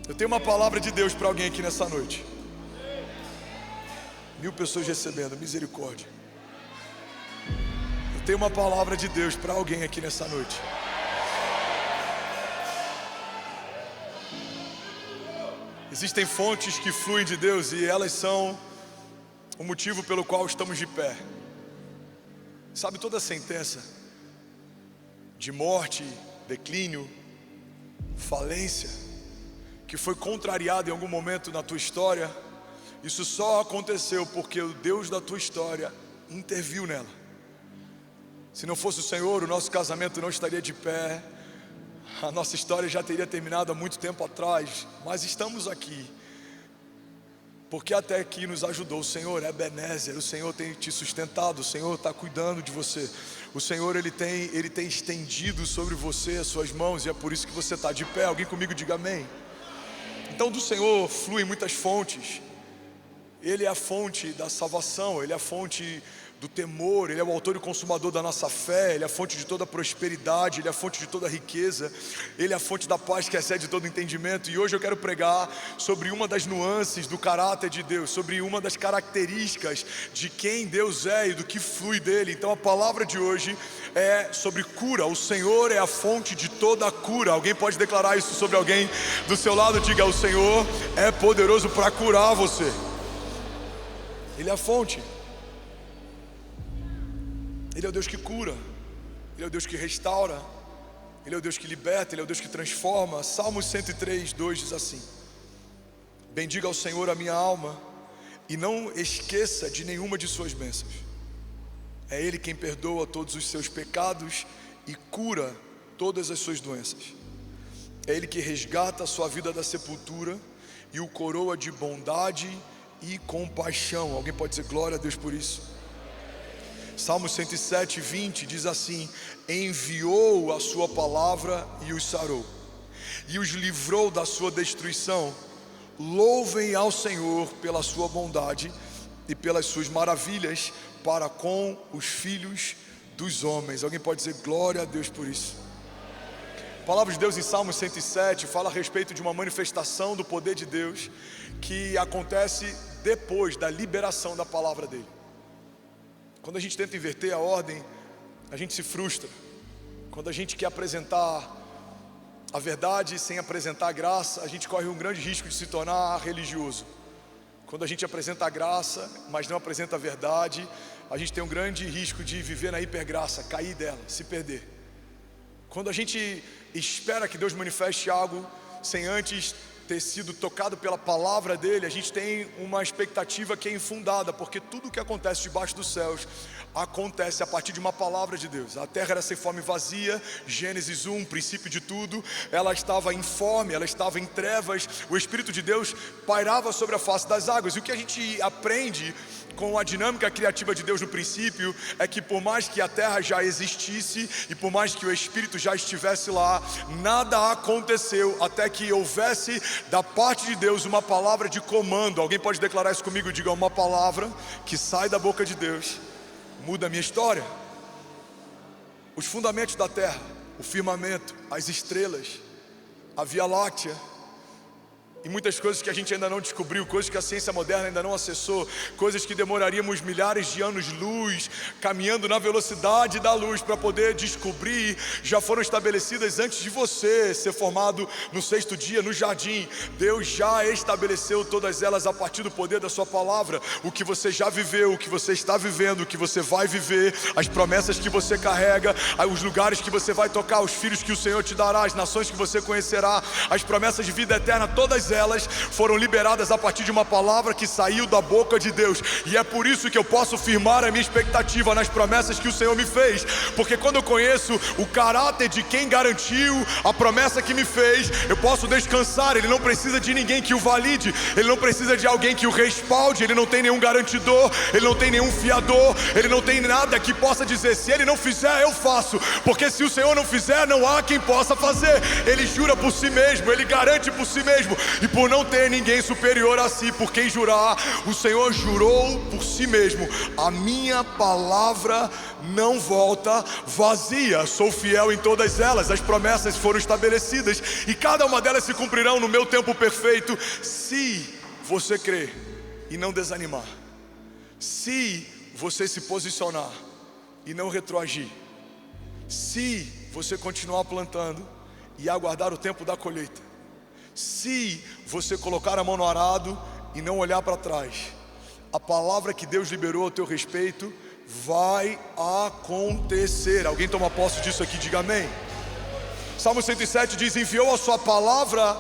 Eu tenho uma palavra de Deus para alguém aqui nessa noite. 1000 pessoas recebendo, misericórdia. Eu tenho uma palavra de Deus para alguém aqui nessa noite. Existem fontes que fluem de Deus e elas são o motivo pelo qual estamos de pé. Sabe, toda sentença de morte, declínio, falência, que foi contrariada em algum momento na tua história, isso só aconteceu porque o Deus da tua história interviu nela. Se não fosse o Senhor, o nosso casamento não estaria de pé, a nossa história já teria terminado há muito tempo atrás, mas estamos aqui porque até aqui nos ajudou. O Senhor é Ebenezer, o Senhor tem te sustentado, o Senhor está cuidando de você. O Senhor ele tem estendido sobre você as suas mãos e é por isso que você está de pé. Alguém comigo diga amém. Então do Senhor fluem muitas fontes. Ele é a fonte da salvação, Ele é a fonte do temor, Ele é o autor e consumador da nossa fé, Ele é a fonte de toda a prosperidade, Ele é a fonte de toda a riqueza, Ele é a fonte da paz que excede todo entendimento. E hoje eu quero pregar sobre uma das nuances do caráter de Deus, sobre uma das características de quem Deus é e do que flui dele. Então a palavra de hoje é sobre cura. O Senhor é a fonte de toda a cura. Alguém pode declarar isso sobre alguém do seu lado? Diga: o Senhor é poderoso para curar você. Ele é a fonte. Ele é o Deus que cura, Ele é o Deus que restaura, Ele é o Deus que liberta, Ele é o Deus que transforma. Salmos 103, 2 diz assim: bendiga ao Senhor a minha alma e não esqueça de nenhuma de suas bênçãos. É Ele quem perdoa todos os seus pecados e cura todas as suas doenças. É Ele que resgata a sua vida da sepultura e o coroa de bondade e compaixão. Alguém pode dizer glória a Deus por isso? Salmo 107, 20 diz assim: enviou a sua palavra e os sarou, e os livrou da sua destruição. Louvem ao Senhor pela sua bondade e pelas suas maravilhas para com os filhos dos homens. Alguém pode dizer glória a Deus por isso? A palavra de Deus em Salmo 107 fala a respeito de uma manifestação do poder de Deus que acontece depois da liberação da palavra dele. Quando a gente tenta inverter a ordem, a gente se frustra. Quando a gente quer apresentar a verdade sem apresentar a graça, a gente corre um grande risco de se tornar religioso. Quando a gente apresenta a graça, mas não apresenta a verdade, a gente tem um grande risco de viver na hipergraça, cair dela, se perder. Quando a gente espera que Deus manifeste algo sem antes ter sido tocado pela palavra dele, a gente tem uma expectativa que é infundada, porque tudo o que acontece debaixo dos céus acontece a partir de uma palavra de Deus. A terra era sem forma e vazia, Gênesis 1, princípio de tudo, ela estava informe, ela estava em trevas, o Espírito de Deus pairava sobre a face das águas. E o que a gente aprende com a dinâmica criativa de Deus no princípio é que por mais que a terra já existisse e por mais que o Espírito já estivesse lá, nada aconteceu até que houvesse da parte de Deus uma palavra de comando. Alguém pode declarar isso comigo? Diga: uma palavra que sai da boca de Deus muda a minha história. Os fundamentos da terra, o firmamento, as estrelas, a Via Láctea e muitas coisas que a gente ainda não descobriu, coisas que a ciência moderna ainda não acessou, coisas que demoraríamos milhares de anos-luz, caminhando na velocidade da luz para poder descobrir, já foram estabelecidas antes de você ser formado no 6º dia no jardim. Deus já estabeleceu todas elas a partir do poder da sua palavra. O que você já viveu, o que você está vivendo, o que você vai viver, as promessas que você carrega, os lugares que você vai tocar, os filhos que o Senhor te dará, as nações que você conhecerá, as promessas de vida eterna, todas elas foram liberadas a partir de uma palavra que saiu da boca de Deus. E é por isso que eu posso firmar a minha expectativa nas promessas que o Senhor me fez, porque quando eu conheço o caráter de quem garantiu a promessa que me fez, eu posso descansar. Ele não precisa de ninguém que o valide, ele não precisa de alguém que o respalde, ele não tem nenhum garantidor, ele não tem nenhum fiador, ele não tem nada que possa dizer: se ele não fizer, eu faço, porque se o Senhor não fizer, não há quem possa fazer. Ele jura por si mesmo, ele garante por si mesmo. e por não ter ninguém superior a si, por quem jurar. O Senhor jurou por si mesmo: a minha palavra não volta vazia. Sou fiel em todas elas. As promessas foram estabelecidas e cada uma delas se cumprirão no meu tempo perfeito. Se você crer e não desanimar, se você se posicionar e não retroagir, se você continuar plantando e aguardar o tempo da colheita, se você colocar a mão no arado e não olhar para trás, a palavra que Deus liberou ao teu respeito vai acontecer. Alguém toma posse disso aqui, diga amém. Salmo 107 diz: enviou a sua palavra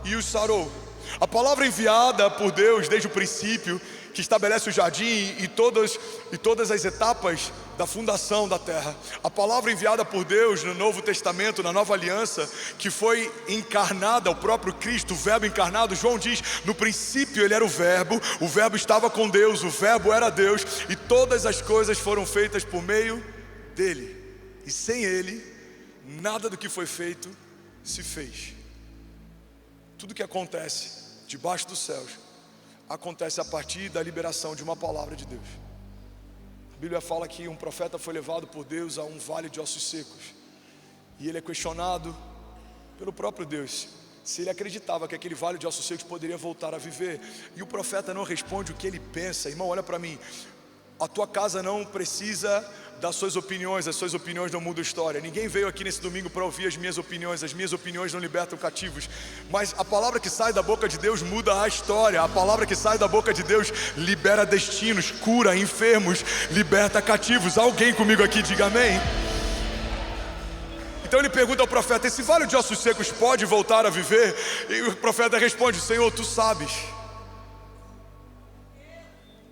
e os sarou. A palavra enviada por Deus desde o princípio, que estabelece o jardim e todas as etapas da fundação da terra. A palavra enviada por Deus no Novo Testamento, na Nova Aliança, que foi encarnada, o próprio Cristo, o Verbo encarnado. João diz: no princípio ele era o Verbo estava com Deus, o Verbo era Deus, e todas as coisas foram feitas por meio dele, e sem ele, nada do que foi feito se fez. Tudo que acontece debaixo dos céus acontece a partir da liberação de uma palavra de Deus. A Bíblia fala que um profeta foi levado por Deus a um vale de ossos secos, e ele é questionado pelo próprio Deus se ele acreditava que aquele vale de ossos secos poderia voltar a viver. E o profeta não responde o que ele pensa. Irmão, olha para mim. A tua casa não precisa das suas opiniões, as suas opiniões não mudam a história. Ninguém veio aqui nesse domingo para ouvir as minhas opiniões não libertam cativos. Mas a palavra que sai da boca de Deus muda a história. A palavra que sai da boca de Deus libera destinos, cura enfermos, liberta cativos. Alguém comigo aqui, diga amém. Então ele pergunta ao profeta: esse vale de ossos secos pode voltar a viver? E o profeta responde: Senhor, tu sabes.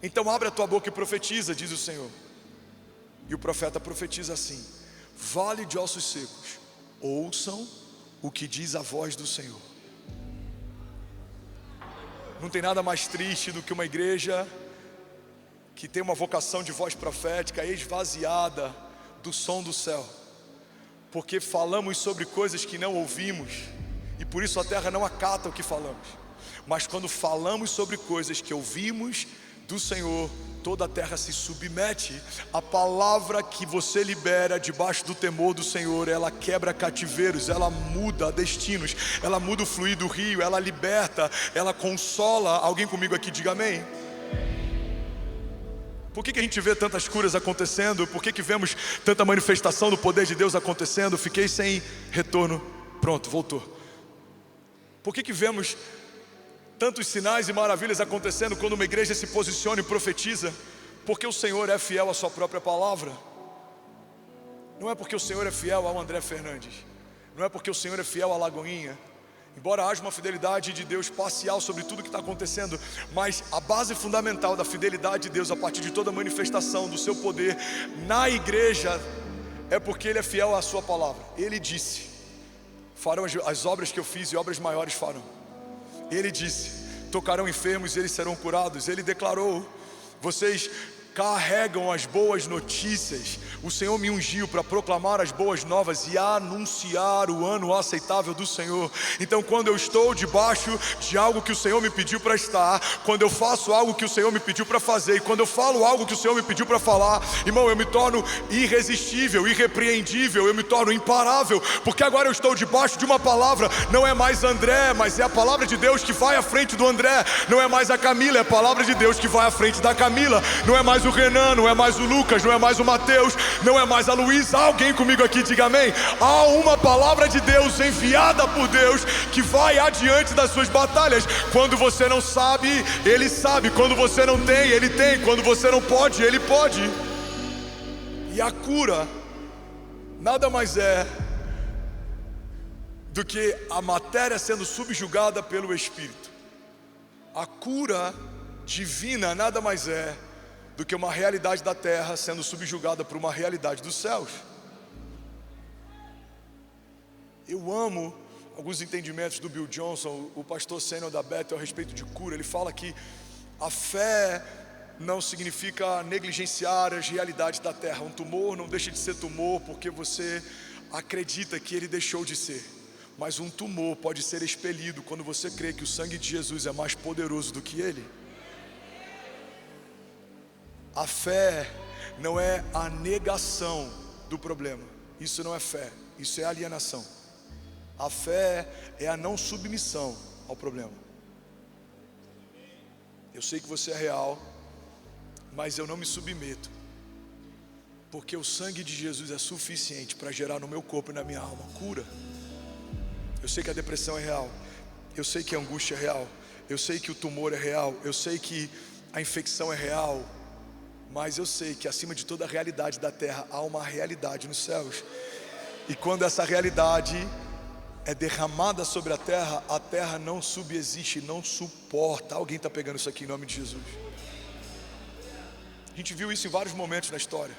Então abre a tua boca e profetiza, diz o Senhor. E o profeta profetiza assim: vale de ossos secos, ouçam o que diz a voz do Senhor. Não tem nada mais triste do que uma igreja que tem uma vocação de voz profética esvaziada do som do céu, porque falamos sobre coisas que não ouvimos, e por isso a terra não acata o que falamos. Mas quando falamos sobre coisas que ouvimos do Senhor, toda a terra se submete. A palavra que você libera debaixo do temor do Senhor, ela quebra cativeiros, ela muda destinos, ela muda o fluir do rio, ela liberta, ela consola. Alguém comigo aqui, diga amém. Por que a gente vê tantas curas acontecendo? Por que vemos tanta manifestação do poder de Deus acontecendo? Fiquei sem retorno. Pronto, voltou. Por que vemos tantos sinais e maravilhas acontecendo quando uma igreja se posiciona e profetiza? Porque o Senhor é fiel à sua própria palavra. Não é porque o Senhor é fiel ao André Fernandes, não é porque o Senhor é fiel à Lagoinha, embora haja uma fidelidade de Deus parcial sobre tudo que está acontecendo, mas a base fundamental da fidelidade de Deus a partir de toda manifestação do seu poder na igreja é porque Ele é fiel à sua palavra. Ele disse: farão as obras que eu fiz e obras maiores farão. Ele disse: tocarão enfermos e eles serão curados. Ele declarou: vocês carregam as boas notícias. O Senhor me ungiu para proclamar as boas novas e anunciar o ano aceitável do Senhor. Então quando eu estou debaixo de algo que o Senhor me pediu para estar, quando eu faço algo que o Senhor me pediu para fazer, e quando eu falo algo que o Senhor me pediu para falar, irmão, eu me torno irresistível, irrepreendível, eu me torno imparável, porque agora eu estou debaixo de uma palavra. Não é mais André, mas é a palavra de Deus que vai à frente do André. Não é mais a Camila, é a palavra de Deus que vai à frente da Camila. Não é mais o Renan, não é mais o Lucas, não é mais o Mateus, não é mais a Luísa. Alguém comigo aqui, diga amém. Há uma palavra de Deus enviada por Deus que vai adiante das suas batalhas. Quando você não sabe, Ele sabe. Quando você não tem, Ele tem. Quando você não pode, Ele pode. E a cura nada mais é do que a matéria sendo subjugada pelo Espírito. A cura divina nada mais é do que uma realidade da terra sendo subjugada por uma realidade dos céus. Eu amo alguns entendimentos do Bill Johnson, o pastor sênior da Bethel, a respeito de cura. Ele fala que a fé não significa negligenciar as realidades da terra. Um tumor não deixa de ser tumor porque você acredita que ele deixou de ser. Mas um tumor pode ser expelido quando você crê que o sangue de Jesus é mais poderoso do que ele. A fé não é a negação do problema. Isso não é fé, isso é alienação. A fé é a não submissão ao problema. Eu sei que você é real, mas eu não me submeto, porque o sangue de Jesus é suficiente para gerar no meu corpo e na minha alma cura. Eu sei que a depressão é real, eu sei que a angústia é real, eu sei que o tumor é real, eu sei que a infecção é real, mas eu sei que acima de toda a realidade da terra há uma realidade nos céus. E quando essa realidade é derramada sobre a terra não subsiste, não suporta. Alguém está pegando isso aqui em nome de Jesus? A gente viu isso em vários momentos na história.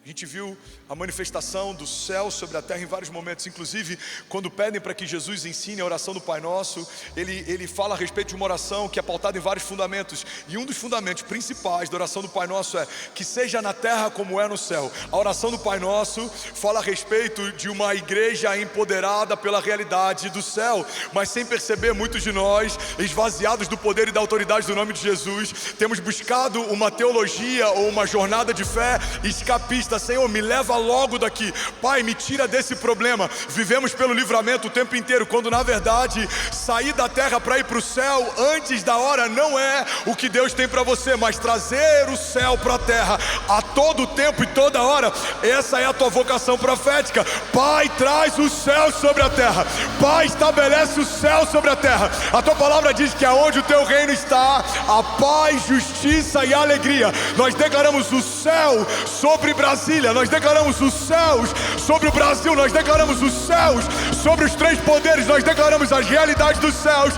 A gente viu a manifestação do céu sobre a terra em vários momentos. Inclusive, quando pedem para que Jesus ensine a oração do Pai Nosso, ele fala a respeito de uma oração que é pautada em vários fundamentos. E um dos fundamentos principais da oração do Pai Nosso é que seja na terra como é no céu. A oração do Pai Nosso fala a respeito de uma igreja empoderada pela realidade do céu. Mas sem perceber, muitos de nós, esvaziados do poder e da autoridade do nome de Jesus, temos buscado uma teologia ou uma jornada de fé escapista. Senhor, me leva logo daqui. Pai, me tira desse problema. Vivemos pelo livramento o tempo inteiro, quando na verdade sair da terra para ir para o céu antes da hora não é o que Deus tem para você, mas trazer o céu para a terra a todo tempo e toda hora. Essa é a tua vocação profética. Pai, traz o céu sobre a terra. Pai, estabelece o céu sobre a terra. A tua palavra diz que aonde o teu reino está, a paz, justiça e alegria. Nós declaramos o céu sobre Brasília, nós declaramos os céus sobre o Brasil, nós declaramos os céus sobre os três poderes, nós declaramos as realidades dos céus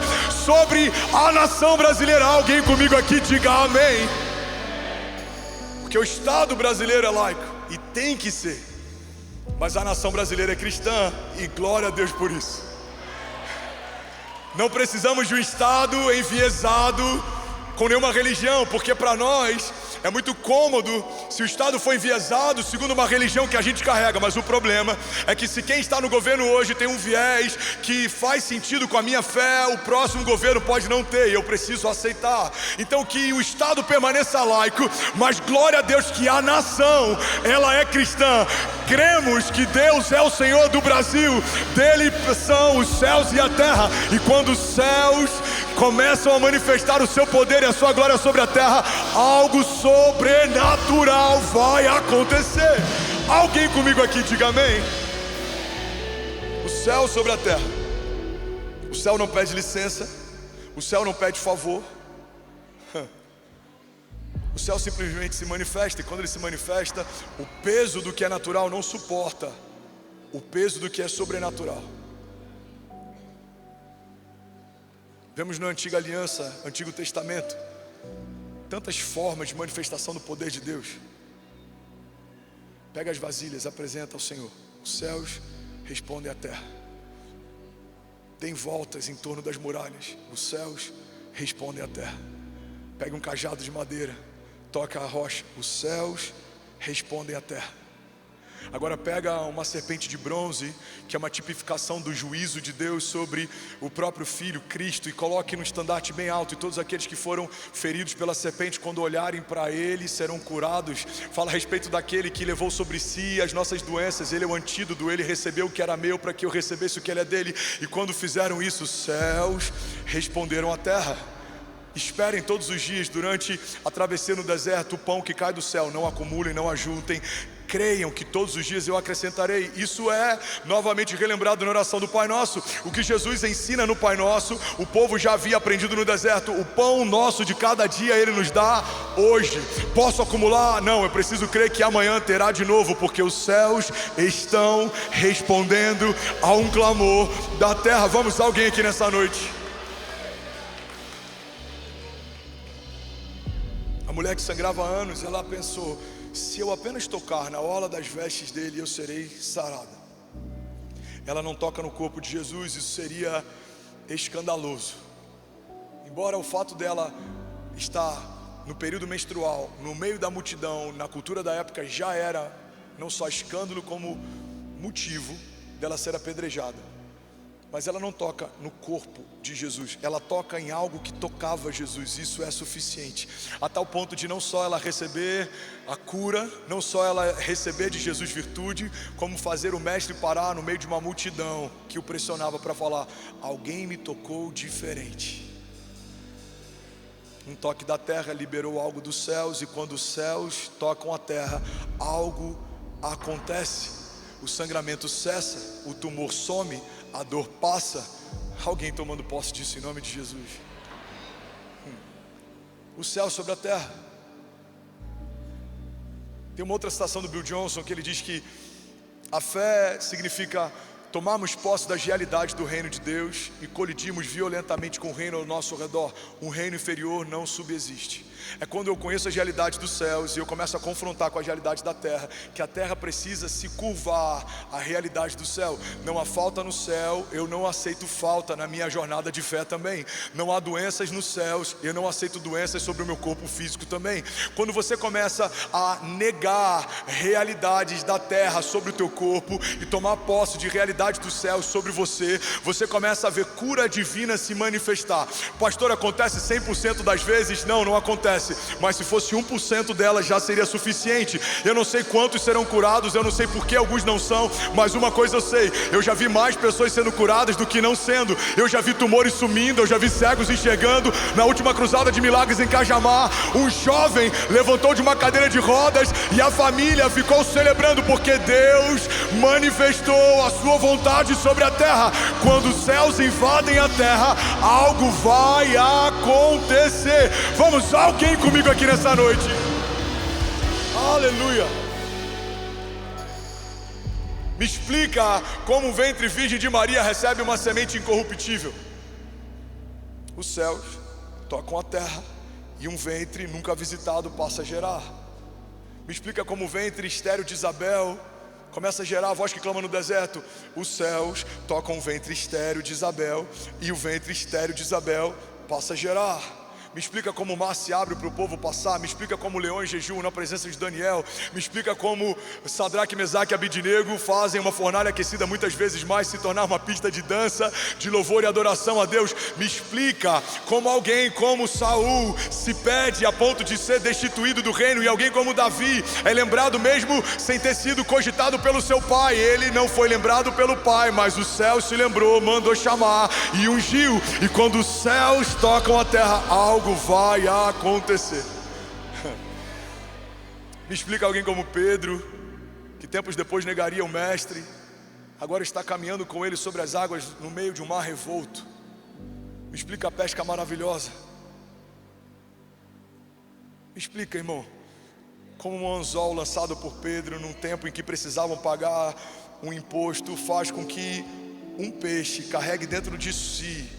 sobre a nação brasileira. Alguém comigo aqui diga amém. Porque o Estado brasileiro é laico e tem que ser, mas a nação brasileira é cristã e glória a Deus por isso. Não precisamos de um Estado enviesado com nenhuma religião, porque para nós é muito cômodo se o Estado for enviesado segundo uma religião que a gente carrega. Mas o problema é que se quem está no governo hoje tem um viés que faz sentido com a minha fé, o próximo governo pode não ter, e eu preciso aceitar. Então que o Estado permaneça laico, mas glória a Deus que a nação, ela é cristã. Cremos que Deus é o Senhor do Brasil, dele são os céus e a terra, e quando os céus começam a manifestar o seu poder e a sua glória sobre a terra, algo sobrenatural vai acontecer. Alguém comigo aqui diga amém. O céu sobre a terra. O céu não pede licença, o céu não pede favor. O céu simplesmente se manifesta, e quando ele se manifesta, o peso do que é natural não suporta o peso do que é sobrenatural. Vemos na antiga aliança, Antigo Testamento, tantas formas de manifestação do poder de Deus. Pega as vasilhas, apresenta ao Senhor. Os céus respondem à terra. Tem voltas em torno das muralhas. Os céus respondem à terra. Pega um cajado de madeira, toca a rocha. Os céus respondem à terra. Agora pega uma serpente de bronze, que é uma tipificação do juízo de Deus sobre o próprio Filho, Cristo, e coloque no estandarte bem alto, e todos aqueles que foram feridos pela serpente, quando olharem para ele, serão curados. Fala a respeito daquele que levou sobre si as nossas doenças, ele é o antídoto, ele recebeu o que era meu para que eu recebesse o que ele é dele. E quando fizeram isso, os céus responderam à terra. Esperem todos os dias durante a travessia no deserto o pão que cai do céu, não acumulem, não ajuntem. Creiam que todos os dias eu acrescentarei. Isso é novamente relembrado na oração do Pai Nosso. O que Jesus ensina no Pai Nosso, o povo já havia aprendido no deserto. O pão nosso de cada dia Ele nos dá hoje. Posso acumular? Não, eu preciso crer que amanhã terá de novo, porque os céus estão respondendo a um clamor da terra. Vamos, alguém aqui nessa noite? A mulher que sangrava há anos, ela pensou: se eu apenas tocar na orla das vestes dele, eu serei sarada. Ela não toca no corpo de Jesus, isso seria escandaloso. Embora o fato dela estar no período menstrual, no meio da multidão, na cultura da época já era não só escândalo como motivo, dela ser apedrejada. Mas ela não toca no corpo de Jesus, ela toca em algo que tocava Jesus. Isso é suficiente, a tal ponto de não só ela receber a cura, não só ela receber de Jesus virtude, como fazer o mestre parar no meio de uma multidão que o pressionava para falar: alguém me tocou diferente. Um toque da terra liberou algo dos céus, e quando os céus tocam a terra, algo acontece. O sangramento cessa, o tumor some, a dor passa. Alguém tomando posse disso em nome de Jesus. O céu sobre a terra. Tem uma outra citação do Bill Johnson que ele diz que a fé significa tomarmos posse das realidades do reino de Deus e colidirmos violentamente com o reino ao nosso redor. Um reino inferior não subsiste. É quando eu conheço as realidades dos céus e eu começo a confrontar com as realidades da terra, que a terra precisa se curvar à realidade do céu. Não há falta no céu, eu não aceito falta na minha jornada de fé também. Não há doenças nos céus, eu não aceito doenças sobre o meu corpo físico também. Quando você começa a negar realidades da terra sobre o teu corpo e tomar posse de realidades dos céus sobre você, você começa a ver cura divina se manifestar. Pastor, acontece 100% das vezes? Não acontece. Mas se fosse 1% delas já seria suficiente. Eu não sei quantos serão curados, eu não sei por que alguns não são, mas uma coisa eu sei: eu já vi mais pessoas sendo curadas do que não sendo. Eu já vi tumores sumindo, eu já vi cegos enxergando. Na última cruzada de milagres em Cajamar, um jovem levantou de uma cadeira de rodas e a família ficou celebrando, porque Deus manifestou a sua vontade sobre a terra. Quando os céus invadem a terra, algo vai acontecer. Vamos, alguém comigo aqui nessa noite. Aleluia. Me explica como o ventre virgem de Maria recebe uma semente incorruptível. Os céus tocam a terra e um ventre nunca visitado passa a gerar. Me explica como o ventre estéril de Isabel começa a gerar a voz que clama no deserto. Os céus tocam o ventre estéril de Isabel e o ventre estéril de Isabel passa a gerar. Me explica como o mar se abre para o povo passar. Me explica como leões jejuam na presença de Daniel. Me explica como Sadraque, Mesaque e Abidnego fazem uma fornalha aquecida muitas vezes mais se tornar uma pista de dança, de louvor e adoração a Deus. Me explica como alguém como Saul se perde a ponto de ser destituído do reino, e alguém como Davi é lembrado mesmo sem ter sido cogitado pelo seu pai. Ele não foi lembrado pelo pai, mas o céu se lembrou, mandou chamar e ungiu. E quando os céus tocam a terra, algo vai acontecer. Me explica alguém como Pedro, que tempos depois negaria o mestre, agora está caminhando com ele sobre as águas no meio de um mar revolto. Me explica a pesca maravilhosa. Me explica, irmão, como um anzol lançado por Pedro num tempo em que precisavam pagar um imposto faz com que um peixe carregue dentro de si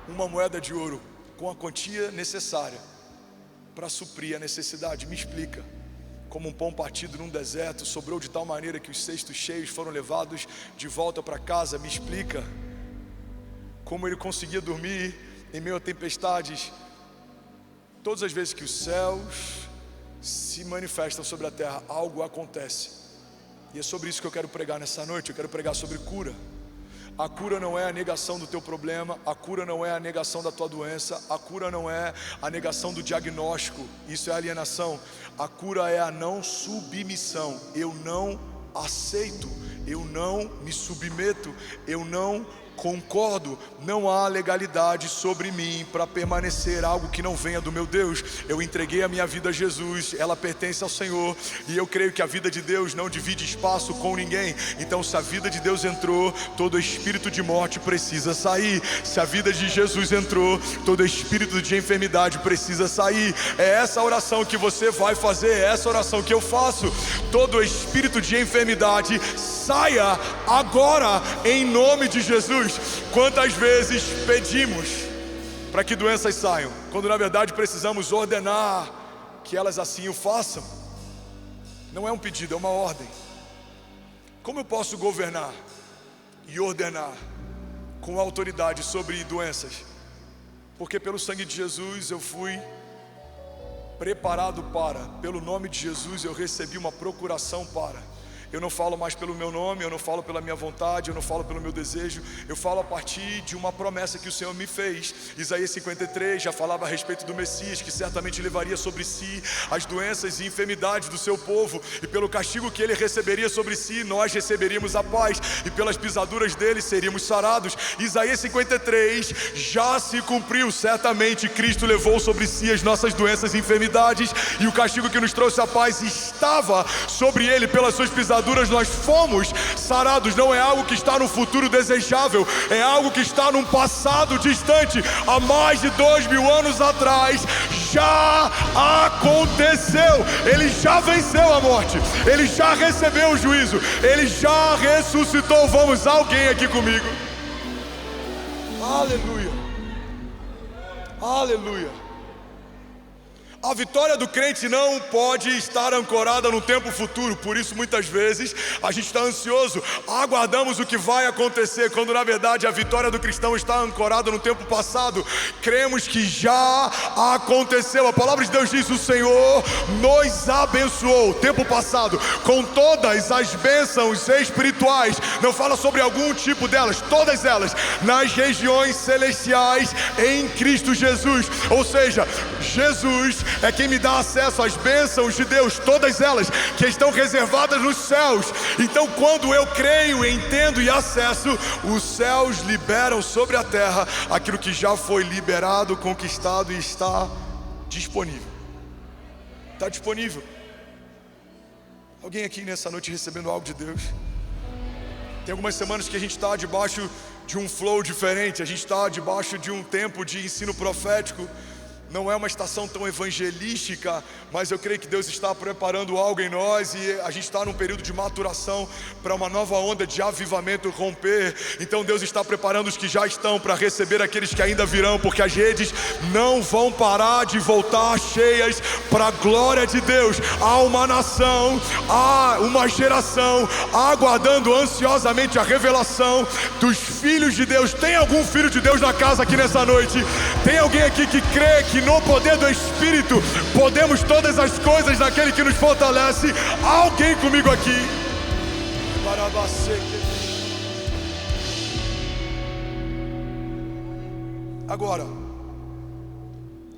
uma moeda de ouro com a quantia necessária para suprir a necessidade. Me explica como um pão partido num deserto sobrou de tal maneira que os cestos cheios foram levados de volta para casa. Me explica como ele conseguia dormir em meio a tempestades. Todas as vezes que os céus se manifestam sobre a terra, algo acontece. E é sobre isso que eu quero pregar nessa noite. Eu quero pregar sobre cura. A cura não é a negação do teu problema, a cura não é a negação da tua doença, a cura não é a negação do diagnóstico, isso é alienação. A cura é a não submissão. Eu não aceito, eu não me submeto, eu não concordo. Não há legalidade sobre mim para permanecer algo que não venha do meu Deus. Eu entreguei a minha vida a Jesus, ela pertence ao Senhor, e eu creio que a vida de Deus não divide espaço com ninguém. Então, se a vida de Deus entrou, todo espírito de morte precisa sair. Se a vida de Jesus entrou, todo espírito de enfermidade precisa sair. É essa oração que você vai fazer, é essa oração que eu faço. Todo espírito de enfermidade saia agora, em nome de Jesus. Quantas vezes pedimos para que doenças saiam, quando na verdade precisamos ordenar que elas assim o façam? Não é um pedido, é uma ordem. Como eu posso governar e ordenar com autoridade sobre doenças? Porque pelo sangue de Jesus eu fui preparado para, pelo nome de Jesus eu recebi uma procuração para. Eu não falo mais pelo meu nome, eu não falo pela minha vontade, eu não falo pelo meu desejo, eu falo a partir de uma promessa que o Senhor me fez. Isaías 53 já falava a respeito do Messias, que certamente levaria sobre si as doenças e enfermidades do seu povo, e pelo castigo que ele receberia sobre si, nós receberíamos a paz, e pelas pisaduras dele seríamos sarados. Isaías 53 já se cumpriu, certamente Cristo levou sobre si as nossas doenças e enfermidades, e o castigo que nos trouxe a paz estava sobre ele. Pelas suas pisaduras nós fomos sarados. Não é algo que está no futuro desejável, é algo que está num passado distante. Há mais de 2000 anos atrás já aconteceu. Ele já venceu a morte, ele já recebeu o juízo, ele já ressuscitou. Vamos, alguém aqui comigo? Aleluia, aleluia. A vitória do crente não pode estar ancorada no tempo futuro. Por isso muitas vezes a gente está ansioso, aguardamos o que vai acontecer, quando na verdade a vitória do cristão está ancorada no tempo passado. Cremos que já aconteceu. A palavra de Deus diz: o Senhor nos abençoou, tempo passado, com todas as bênçãos espirituais. Não fala sobre algum tipo delas, todas elas nas regiões celestiais em Cristo Jesus. Ou seja, Jesus é quem me dá acesso às bênçãos de Deus, todas elas que estão reservadas nos céus. Então quando eu creio, entendo e acesso, os céus liberam sobre a terra aquilo que já foi liberado, conquistado e está disponível. Está disponível. Alguém aqui nessa noite recebendo algo de Deus? Tem algumas semanas que a gente está debaixo de um flow diferente, a gente está debaixo de um tempo de ensino profético. Não é uma estação tão evangelística, mas eu creio que Deus está preparando algo em nós, e a gente está num período de maturação para uma nova onda de avivamento romper. Então Deus está preparando os que já estão para receber aqueles que ainda virão, porque as redes não vão parar de voltar cheias para a glória de Deus. Há uma nação, há uma geração aguardando ansiosamente a revelação dos filhos de Deus. Tem algum filho de Deus na casa aqui nessa noite? Tem alguém aqui que crê que no poder do Espírito podemos todas as coisas naquele que nos fortalece? Alguém comigo aqui? Agora,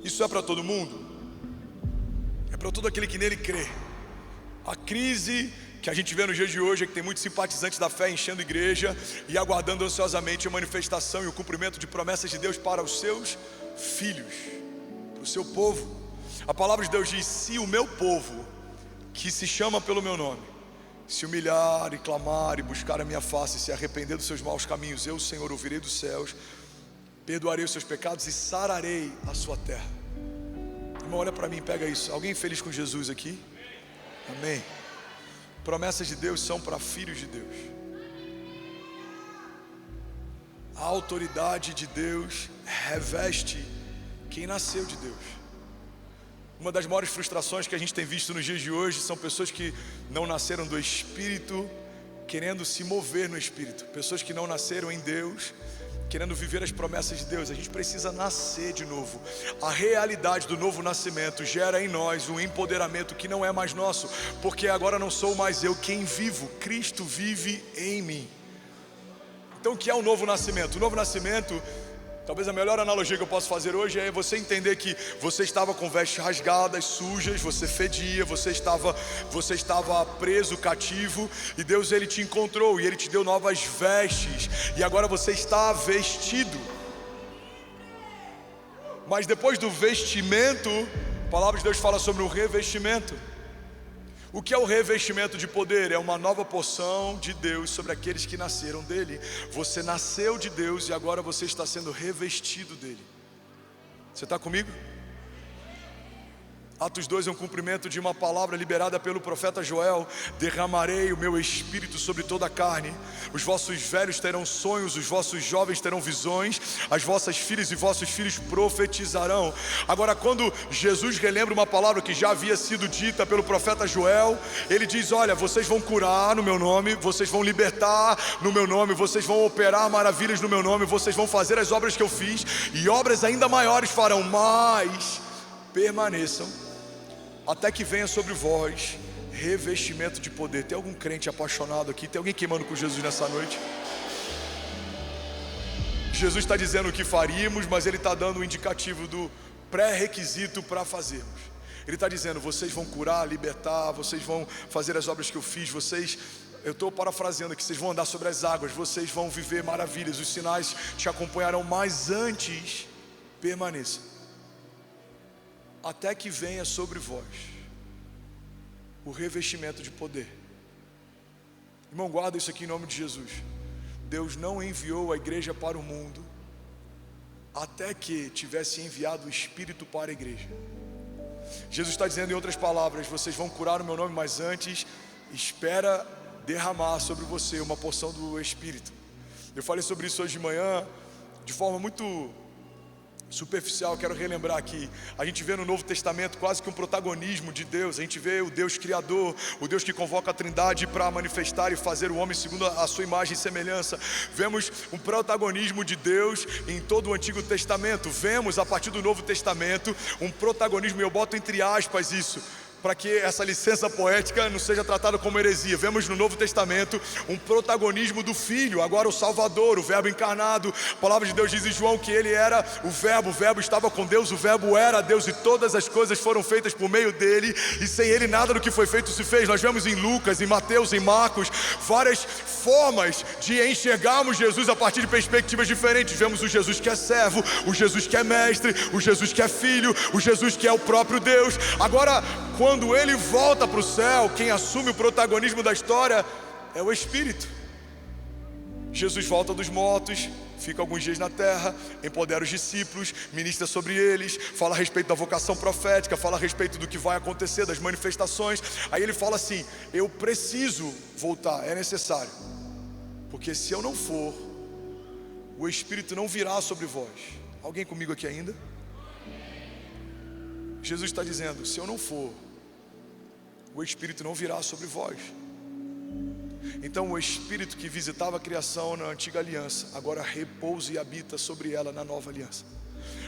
isso é para todo mundo? É para todo aquele que nele crê. A crise que a gente vê nos dias de hoje é que tem muitos simpatizantes da fé enchendo igreja e aguardando ansiosamente a manifestação e o cumprimento de promessas de Deus para os seus filhos, para o seu povo. A palavra de Deus diz: se o meu povo, que se chama pelo meu nome, se humilhar e clamar e buscar a minha face e se arrepender dos seus maus caminhos, eu, Senhor, ouvirei dos céus, perdoarei os seus pecados e sararei a sua terra. Irmão, olha para mim, pega isso. Alguém feliz com Jesus aqui? Amém. Promessas de Deus são para filhos de Deus. A autoridade de Deus reveste quem nasceu de Deus. Uma das maiores frustrações que a gente tem visto nos dias de hoje são pessoas que não nasceram do Espírito, querendo se mover no Espírito. Pessoas que não nasceram em Deus, querendo viver as promessas de Deus. A gente precisa nascer de novo. A realidade do novo nascimento gera em nós um empoderamento que não é mais nosso, porque agora não sou mais eu quem vivo, Cristo vive em mim. Então o que é o novo nascimento? O novo nascimento, talvez a melhor analogia que eu posso fazer hoje é você entender que você estava com vestes rasgadas, sujas, você fedia, você estava preso, cativo, e Deus, Ele te encontrou e Ele te deu novas vestes, e agora você está vestido. Mas depois do vestimento, a palavra de Deus fala sobre o revestimento. O que é o revestimento de poder? É uma nova porção de Deus sobre aqueles que nasceram dele. Você nasceu de Deus e agora você está sendo revestido dele. Você está comigo? Atos 2 é um cumprimento de uma palavra liberada pelo profeta Joel: derramarei o meu espírito sobre toda a carne, os vossos velhos terão sonhos, os vossos jovens terão visões, as vossas filhas e vossos filhos profetizarão. Agora, quando Jesus relembra uma palavra que já havia sido dita pelo profeta Joel, ele diz: olha, vocês vão curar no meu nome, vocês vão libertar no meu nome, vocês vão operar maravilhas no meu nome, vocês vão fazer as obras que eu fiz, e obras ainda maiores farão, mas permaneçam até que venha sobre vós revestimento de poder. Tem algum crente apaixonado aqui? Tem alguém queimando com Jesus nessa noite? Jesus está dizendo o que faríamos, mas Ele está dando um indicativo do pré-requisito para fazermos. Ele está dizendo: vocês vão curar, libertar, vocês vão fazer as obras que eu fiz, eu estou parafraseando aqui, vocês vão andar sobre as águas, vocês vão viver maravilhas, os sinais te acompanharão, mas antes, permaneça, até que venha sobre vós o revestimento de poder. Irmão, guarda isso aqui em nome de Jesus. Deus não enviou a igreja para o mundo até que tivesse enviado o Espírito para a igreja. Jesus está dizendo em outras palavras: vocês vão curar o meu nome, mas antes espera derramar sobre você uma porção do Espírito. Eu falei sobre isso hoje de manhã de forma muito superficial. Quero relembrar aqui: a gente vê no Novo Testamento quase que um protagonismo de Deus. A gente vê o Deus Criador, o Deus que convoca a Trindade para manifestar e fazer o homem segundo a sua imagem e semelhança. Vemos um protagonismo de Deus em todo o Antigo Testamento. Vemos a partir do Novo Testamento um protagonismo, e eu boto entre aspas isso, para que essa licença poética não seja tratada como heresia. Vemos no Novo Testamento um protagonismo do Filho, agora o Salvador, o Verbo encarnado. A palavra de Deus diz em João que Ele era o Verbo estava com Deus, o Verbo era Deus, e todas as coisas foram feitas por meio dEle, e sem Ele nada do que foi feito se fez. Nós vemos em Lucas, em Mateus, em Marcos, várias formas de enxergarmos Jesus a partir de perspectivas diferentes. Vemos o Jesus que é servo, o Jesus que é mestre, o Jesus que é filho, o Jesus que é o próprio Deus. Agora, quando Ele volta para o céu, quem assume o protagonismo da história é o Espírito. Jesus volta dos mortos, fica alguns dias na terra, empodera os discípulos, ministra sobre eles, fala a respeito da vocação profética, fala a respeito do que vai acontecer, das manifestações. Aí Ele fala assim: eu preciso voltar, é necessário, porque se eu não for, o Espírito não virá sobre vós. Alguém comigo aqui ainda? Jesus está dizendo: se eu não for, o Espírito não virá sobre vós. Então o Espírito que visitava a criação na antiga aliança, agora repousa e habita sobre ela na nova aliança.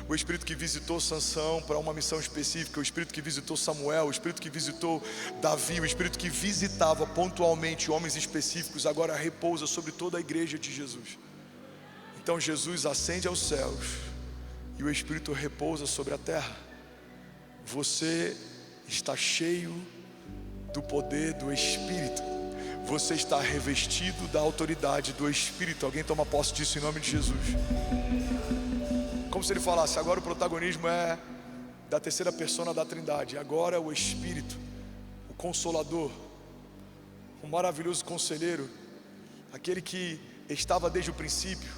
O Espírito que visitou Sansão para uma missão específica, o Espírito que visitou Samuel, o Espírito que visitou Davi, o Espírito que visitava pontualmente homens específicos, agora repousa sobre toda a igreja de Jesus. Então Jesus ascende aos céus e o Espírito repousa sobre a terra. Você está cheio do poder do Espírito. Você está revestido da autoridade do Espírito. Alguém toma posse disso em nome de Jesus. Como se Ele falasse: agora o protagonismo é da terceira persona da Trindade. Agora o Espírito, o Consolador, o maravilhoso Conselheiro, aquele que estava desde o princípio,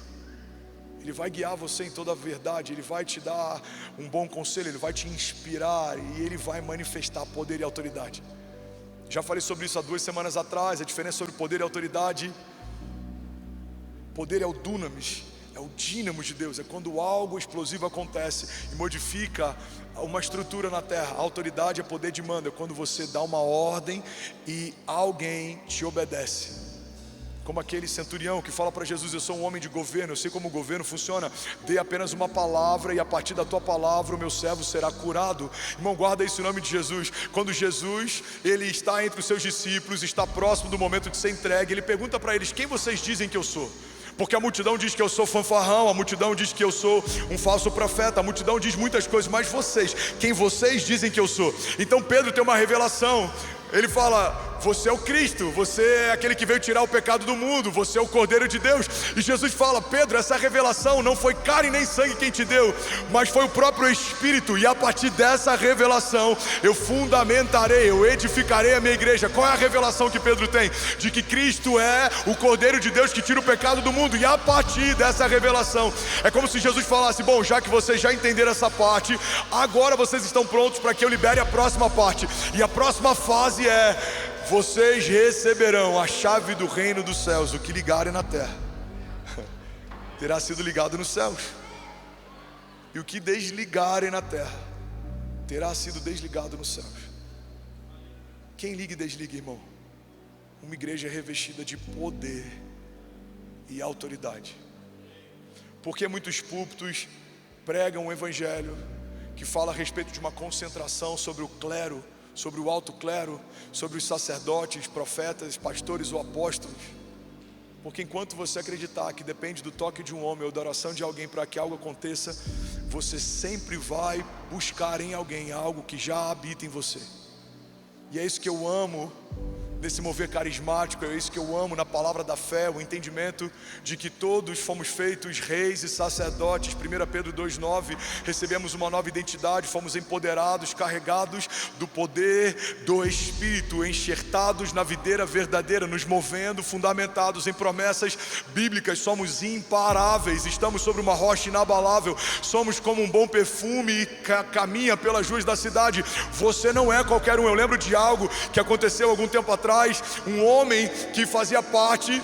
Ele vai guiar você em toda a verdade. Ele vai te dar um bom conselho, Ele vai te inspirar e Ele vai manifestar poder e autoridade. Já falei sobre isso há 2 semanas atrás, a diferença sobre poder e autoridade. Poder é o dunamis, é o dínamo de Deus, é quando algo explosivo acontece e modifica uma estrutura na terra. A autoridade é poder de mando, é quando você dá uma ordem e alguém te obedece. Como aquele centurião que fala para Jesus: eu sou um homem de governo, eu sei como o governo funciona, dê apenas uma palavra e a partir da tua palavra o meu servo será curado. Irmão, guarda isso em nome de Jesus. Quando Jesus, Ele está entre os seus discípulos, está próximo do momento de ser entregue, Ele pergunta para eles: quem vocês dizem que eu sou? Porque a multidão diz que eu sou fanfarrão, a multidão diz que eu sou um falso profeta, a multidão diz muitas coisas, mas vocês, quem vocês dizem que eu sou? Então Pedro tem uma revelação. Ele fala: você é o Cristo, você é aquele que veio tirar o pecado do mundo, você é o Cordeiro de Deus. E Jesus fala: Pedro, essa revelação não foi carne nem sangue quem te deu, mas foi o próprio Espírito. E a partir dessa revelação eu fundamentarei, eu edificarei a minha igreja. Qual é a revelação que Pedro tem? De que Cristo é o Cordeiro de Deus que tira o pecado do mundo. E a partir dessa revelação, é como se Jesus falasse: bom, já que vocês já entenderam essa parte, agora vocês estão prontos para que eu libere a próxima parte. E a próxima fase é: vocês receberão a chave do reino dos céus. O que ligarem na terra terá sido ligado nos céus, e o que desligarem na terra terá sido desligado nos céus. Quem liga e desliga, irmão? Uma igreja revestida de poder e autoridade. Porque muitos púlpitos pregam um evangelho que fala a respeito de uma concentração sobre o clero, sobre o alto clero, sobre os sacerdotes, profetas, pastores ou apóstolos. Porque enquanto você acreditar que depende do toque de um homem ou da oração de alguém para que algo aconteça, você sempre vai buscar em alguém algo que já habita em você. E é isso que eu amo nesse mover carismático, é isso que eu amo na palavra da fé, o entendimento de que todos fomos feitos reis e sacerdotes. 1 Pedro 2,9, recebemos uma nova identidade, fomos empoderados, carregados do poder do Espírito, enxertados na videira verdadeira, nos movendo, fundamentados em promessas bíblicas. Somos imparáveis, estamos sobre uma rocha inabalável, somos como um bom perfume que caminha pelas ruas da cidade. Você não é qualquer um. Eu lembro de algo que aconteceu algum tempo atrás. Um homem que fazia parte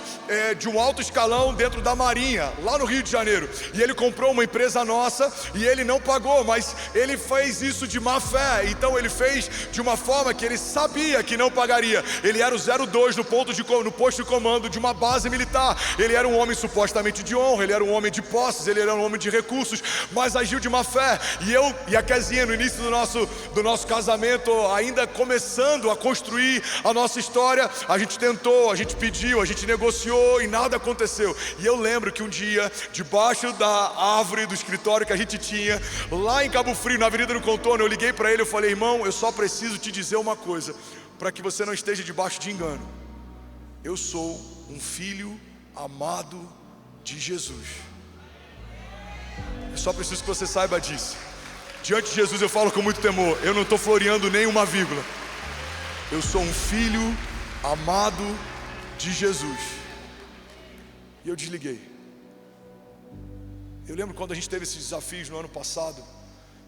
de um alto escalão dentro da Marinha, lá no Rio de Janeiro, e ele comprou uma empresa nossa e ele não pagou, mas ele fez isso de má fé. Então ele fez de uma forma que ele sabia que não pagaria. Ele era o 02 no posto de comando de uma base militar. Ele era um homem supostamente de honra, ele era um homem de posses, ele era um homem de recursos, mas agiu de má fé. E eu e a Kezinha, no início do nosso casamento, ainda começando a construir a nossa história, a gente tentou, a gente pediu, a gente negociou e nada aconteceu. E eu lembro que um dia, debaixo da árvore do escritório que a gente tinha, lá em Cabo Frio, na Avenida do Contorno, eu liguei para ele, eu falei: irmão, eu só preciso te dizer uma coisa, para que você não esteja debaixo de engano. Eu sou um filho amado de Jesus. Eu só preciso que você saiba disso. Diante de Jesus eu falo com muito temor, eu não estou floreando nem uma vírgula. Eu sou um filho amado de Jesus. E eu desliguei. Eu lembro quando a gente teve esses desafios no ano passado,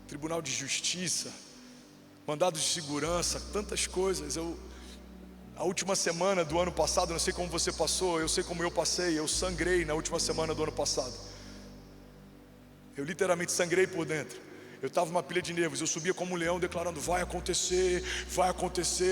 Tribunal de Justiça, mandados de segurança, tantas coisas. A última semana do ano passado, não sei como você passou, eu sei como eu passei. Eu sangrei na última semana do ano passado. Eu literalmente sangrei por dentro. Eu estava numa pilha de nervos, eu subia como um leão declarando: vai acontecer,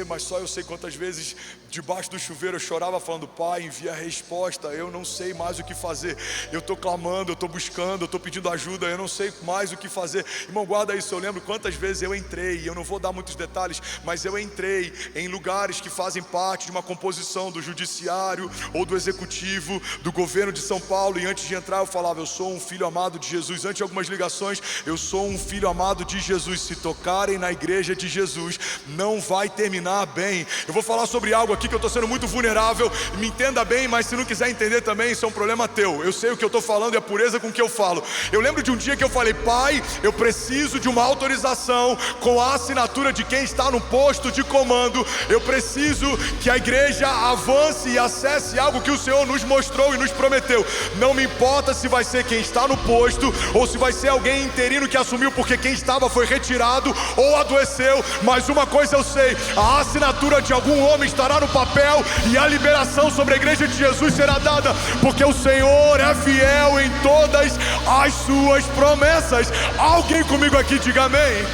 mas só eu sei quantas vezes debaixo do chuveiro eu chorava falando: Pai, envia a resposta, eu não sei mais o que fazer. Eu estou clamando, eu estou buscando, eu estou pedindo ajuda, eu não sei mais o que fazer. Irmão, guarda isso. Eu lembro quantas vezes eu entrei, eu não vou dar muitos detalhes, mas eu entrei em lugares que fazem parte de uma composição do judiciário ou do executivo, do governo de São Paulo, e antes de entrar eu falava: eu sou um filho amado de Jesus. Antes de algumas ligações, eu sou um filho amado de Jesus. Se tocarem na igreja de Jesus, não vai terminar bem. Eu vou falar sobre algo aqui que eu estou sendo muito vulnerável, me entenda bem, mas se não quiser entender também, isso é um problema teu. Eu sei o que eu estou falando e a pureza com que eu falo. Eu lembro de um dia que eu falei: Pai, eu preciso de uma autorização com a assinatura de quem está no posto de comando. Eu preciso que a igreja avance e acesse algo que o Senhor nos mostrou e nos prometeu. Não me importa se vai ser quem está no posto ou se vai ser alguém interino que assumiu porque quem estava foi retirado ou adoeceu, mas uma coisa eu sei: a assinatura de algum homem estará no papel e a liberação sobre a igreja de Jesus será dada, porque o Senhor é fiel em todas as suas promessas. Alguém comigo aqui diga amém.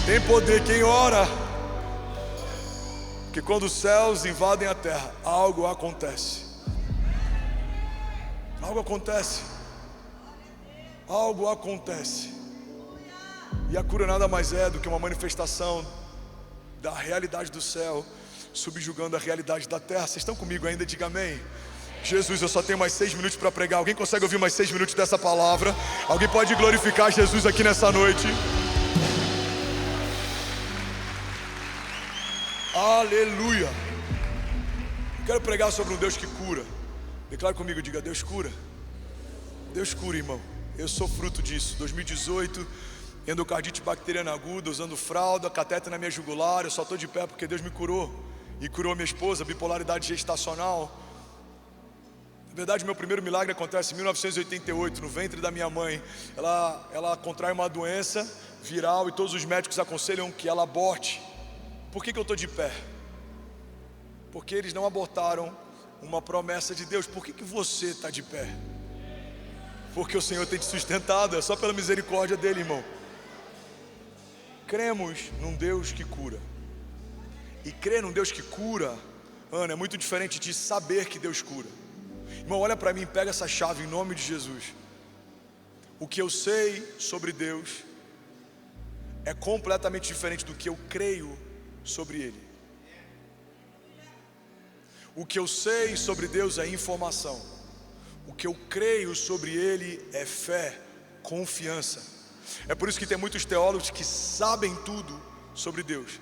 Tem poder quem ora, porque quando os céus invadem a terra, algo acontece. Algo acontece. Algo acontece. E a cura nada mais é do que uma manifestação da realidade do céu subjugando a realidade da terra. Vocês estão comigo ainda? Diga amém. Jesus, eu só tenho mais 6 minutos para pregar. Alguém consegue ouvir mais 6 minutos dessa palavra? Alguém pode glorificar Jesus aqui nessa noite? Aleluia. Quero pregar sobre um Deus que cura. Declare comigo, diga: Deus cura. Deus cura, irmão. Eu sou fruto disso. 2018, endocardite bacteriana aguda, usando fralda, catéter na minha jugular. Eu só estou de pé porque Deus me curou. E curou minha esposa, bipolaridade gestacional. Na verdade, meu primeiro milagre acontece em 1988, no ventre da minha mãe. Ela contrai uma doença viral e todos os médicos aconselham que ela aborte. Por que eu estou de pé? Porque eles não abortaram uma promessa de Deus. Por que você está de pé? Porque o Senhor tem te sustentado. É só pela misericórdia dele, irmão. Cremos num Deus que cura. E crer num Deus que cura, Ana, é muito diferente de saber que Deus cura. Irmão, olha para mim, pega essa chave em nome de Jesus. O que eu sei sobre Deus é completamente diferente do que eu creio sobre Ele. O que eu sei sobre Deus é informação. O que eu creio sobre Ele é fé, confiança. É por isso que tem muitos teólogos que sabem tudo sobre Deus.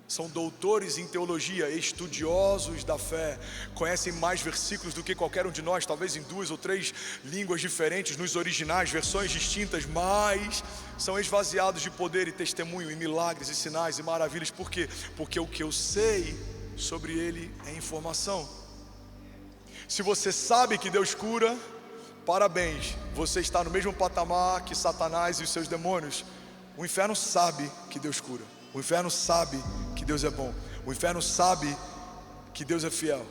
São doutores em teologia, estudiosos da fé, conhecem mais versículos do que qualquer um de nós, talvez em 2 ou 3 línguas diferentes, nos originais, versões distintas, mas são esvaziados de poder e testemunho, e milagres, e sinais, e maravilhas. Por quê? Porque o que eu sei sobre Ele é informação. Se você sabe que Deus cura, parabéns, você está no mesmo patamar que Satanás e os seus demônios. O inferno sabe que Deus cura. O inferno sabe que Deus é bom. O inferno sabe que Deus é fiel.